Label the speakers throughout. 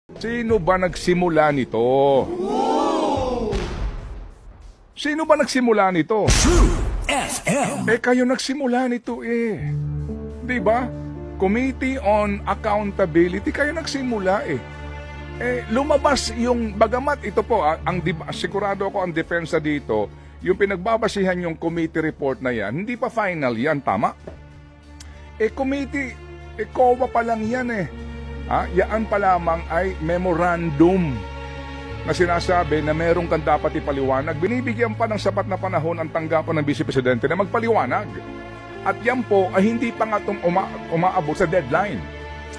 Speaker 1: Sino ba nagsimula nito? Sino ba nagsimula nito?
Speaker 2: True FM.
Speaker 1: Kayo nagsimula nito Di ba? Committee on Accountability, kayo nagsimula lumabas yung, bagamat ito po, sigurado ako ang depensa dito, yung pinagbabasihan yung committee report na yan, hindi pa final yan, tama? Committee, COA pa lang yan Yaan pa lamang ay memorandum na sinasabi na meron kang dapat ipaliwanag. Binibigyan pa ng sapat na panahon ang tanggapan ng Vice Presidente na magpaliwanag. At yan po ay hindi pa nga umaabot sa deadline.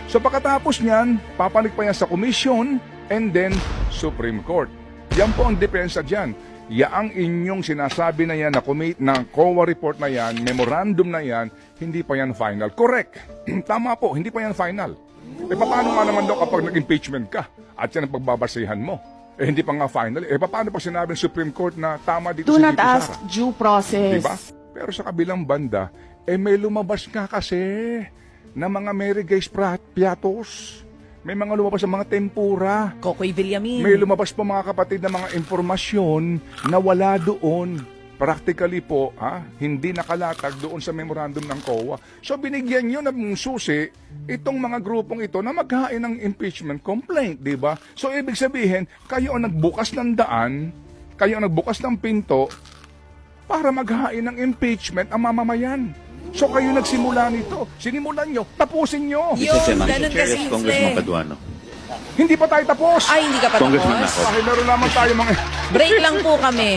Speaker 1: So pagkatapos niyan, papanik pa yan sa Commission and then Supreme Court. Yan po ang depensa dyan. Yaang inyong sinasabi na yan, na COA report na yan, memorandum na yan, hindi pa yan final. Correct. Tama po, hindi pa yan final. Paano nga naman daw kapag nag-impeachment ka at yan ang pagbabasihan mo? Hindi pa nga final. Paano pag sinabi ng Supreme Court na tama dito
Speaker 3: Do
Speaker 1: si
Speaker 3: not
Speaker 1: Tito
Speaker 3: ask
Speaker 1: Sara?
Speaker 3: due process.
Speaker 1: Diba? Pero sa kabilang banda, may lumabas nga kasi na mga Mary Grace Piatos. May mga lumabas sa mga tempura.
Speaker 4: Kokoy Villamin.
Speaker 1: May lumabas pa mga kapatid na mga impormasyon na wala doon. Practically po, hindi nakalatag doon sa memorandum ng COA. So binigyan nyo ng susi itong mga grupong ito na maghain ng impeachment complaint, di ba? So ibig sabihin, kayo ang nagbukas ng daan, kayo ang nagbukas ng pinto para maghain ng impeachment ang mamamayan. So kayo nagsimula nito. Sinimulan nyo, tapusin nyo.
Speaker 4: Ganun kasi
Speaker 5: Congressman Paduano.
Speaker 1: Hindi pa tayo tapos.
Speaker 4: Ay, hindi ka pa
Speaker 5: Congressman
Speaker 4: tapos.
Speaker 5: ako.
Speaker 1: Dahil meron naman tayo mga...
Speaker 4: Break lang po kami.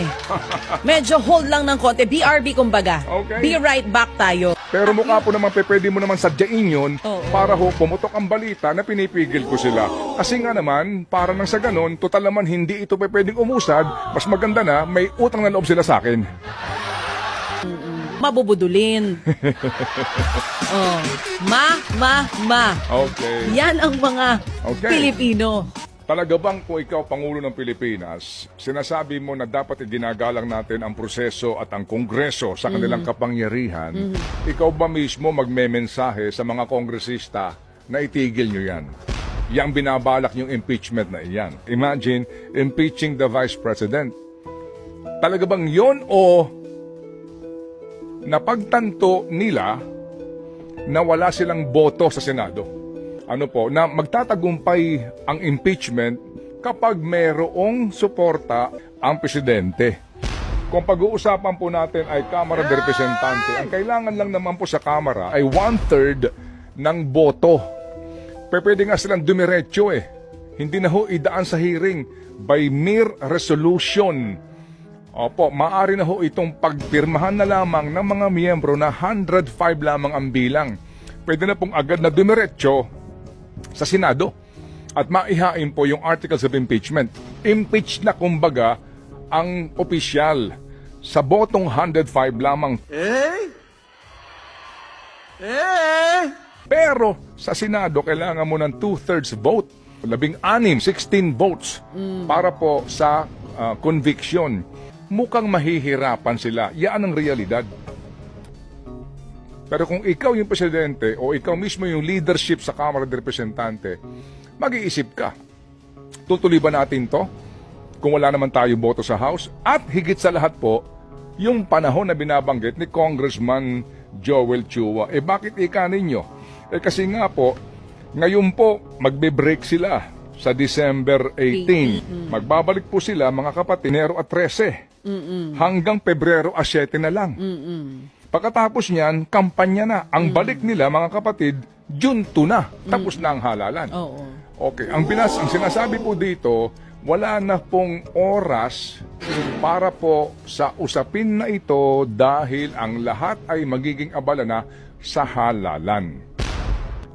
Speaker 4: Medyo hold lang ng konti. BRB kumbaga.
Speaker 1: Okay.
Speaker 4: Be right back tayo.
Speaker 1: Pero mukha po naman, pwede mo naman sadyain yun
Speaker 4: Oo.
Speaker 1: para pumutok ang balita na pinipigil ko sila. Kasi nga naman, para nang sa ganon, total naman hindi ito pwedeng umusad, mas maganda na may utang na loob sila sa akin.
Speaker 4: Mabubudulin. Ma.
Speaker 1: Okay.
Speaker 4: Yan ang mga
Speaker 1: Okay.
Speaker 4: Pilipino.
Speaker 1: Talaga bang kung ikaw Pangulo ng Pilipinas, sinasabi mo na dapat iginagalang natin ang proseso at ang Kongreso sa kanilang kapangyarihan, ikaw ba mismo magmemensahe sa mga kongresista na itigil nyo yan? Yang binabalak yung impeachment na iyan. Imagine, impeaching the Vice President. Talaga bang yon o napagtanto nila na wala silang boto sa Senado? Na magtatagumpay ang impeachment kapag mayroong suporta ang presidente. Kung pag-uusapan po natin ay Kamara de Representante, ang kailangan lang naman po sa Kamara ay 1/3 ng boto. Pwede nga silang dumiretso Hindi na idaan sa hearing by mere resolution. Opo, maaari na itong pagpirmahan na lamang ng mga miyembro na 105 lamang ang bilang. Pwede na pong agad na dumiretso sa Senado at maihain po yung articles of impeachment. Impeach na kumbaga ang opisyal sa botong 105 lamang. Pero sa Senado, kailangan mo ng 2/3 vote. 16 votes para po sa conviction. Mukhang mahihirapan sila. Yan ang realidad. Pero kung ikaw yung presidente o ikaw mismo yung leadership sa Kamara de Representante, mag-iisip ka. Tutuloy ba natin to? Kung wala naman tayo boto sa House? At higit sa lahat po, yung panahon na binabanggit ni Congressman Joel Chua. Bakit ika ninyo? Kasi nga po, ngayon po, magbe-break sila sa December 18. Magbabalik po sila, mga kapatid, Enero at 13. Hanggang Pebrero 7 na lang. Pagkatapos niyan, kampanya na. Ang balik nila, mga kapatid, June 2 na. Tapos na ang halalan.
Speaker 4: Oo.
Speaker 1: Okay, ang sinasabi po dito, wala na pong oras para po sa usapin na ito dahil ang lahat ay magiging abala na sa halalan.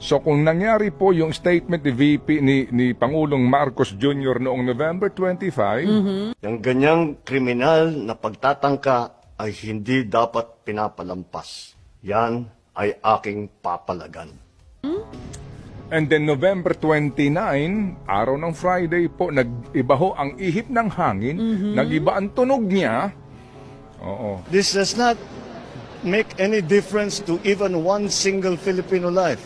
Speaker 1: So kung nangyari po yung statement ni VP ni Pangulong Marcos Jr. noong November 25,
Speaker 6: Yung ganyang kriminal na pagtatangka ay hindi dapat pinapalampas. Yan ay aking papalagan.
Speaker 1: and then November 29, araw ng Friday po, nag-iba ho ang ihip ng hangin, nag-iba ang tunog niya. Oo.
Speaker 6: This does not make any difference to even one single Filipino life.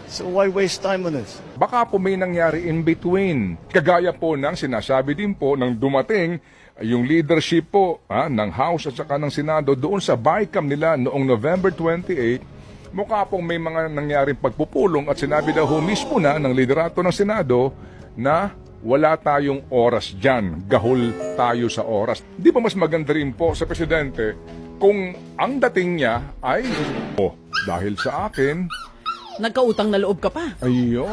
Speaker 6: So why waste time on this?
Speaker 1: Baka po may nangyari in between. Kagaya po ng sinasabi din po ng dumating yung leadership po ng House at saka ng Senado doon sa BICAM nila noong November 28, mukha pong may mga nangyaring pagpupulong at sinabi daw ho mismo na ng liderato ng Senado na wala tayong oras dyan. Gahol tayo sa oras. Di ba mas maganda rin po sa Presidente kung ang dating niya ay, dahil sa akin,
Speaker 4: Nagkautang na loob ka pa.
Speaker 1: ayun.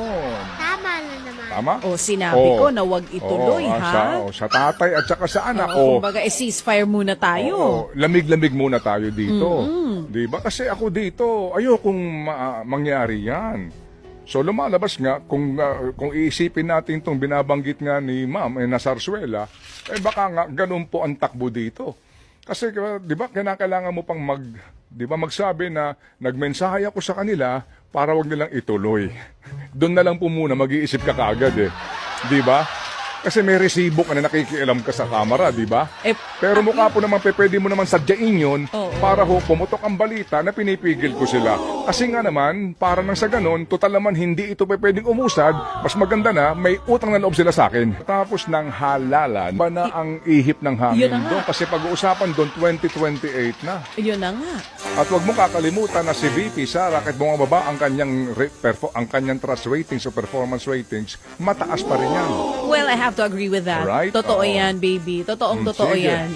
Speaker 3: Tama na naman.
Speaker 1: Tama?
Speaker 4: O sinabi ko na wag ituloy, ha?
Speaker 1: Sa tatay at saka sa anak.
Speaker 4: Kumbaga, ceasefire muna tayo.
Speaker 1: Lamig-lamig muna tayo dito. Di ba? Kasi ako dito, ayokong mangyari yan. So lumalabas nga, kung iisipin natin itong binabanggit nga ni Ma'am na Sarsuela, baka nga ganun po ang takbo dito. Kasi di ba, kailangan mo pang magsabi na nagmensahe ako sa kanila para wag nilang ituloy. Doon na lang po muna mag-iisip ka kaagad Di ba? Kasi may resibo ka na nakikialam ka sa kamera, di ba? Pero mukha po naman pwede mo naman sadyain yun para ho pumutok ang balita na pinipigil ko sila. Kasi nga naman, para nang sa ganon, total naman hindi ito pwedeng umusad, mas maganda na may utang na loob sila sa akin. Tapos ng halalan, ba na ang ihip ng hangin
Speaker 4: Yun na nga.
Speaker 1: doon? Kasi pag-uusapan doon, 2028 na.
Speaker 4: Yun na nga.
Speaker 1: At huwag mo kakalimutan na si VP Sara, kahit bumababa ang kanyang trust ratings o performance ratings, mataas pa rin yan.
Speaker 4: Well, I have to agree with that.
Speaker 1: Alright?
Speaker 4: Totoo
Speaker 1: Oo.
Speaker 4: yan, baby. Totoong totoo
Speaker 1: Sige.
Speaker 4: yan.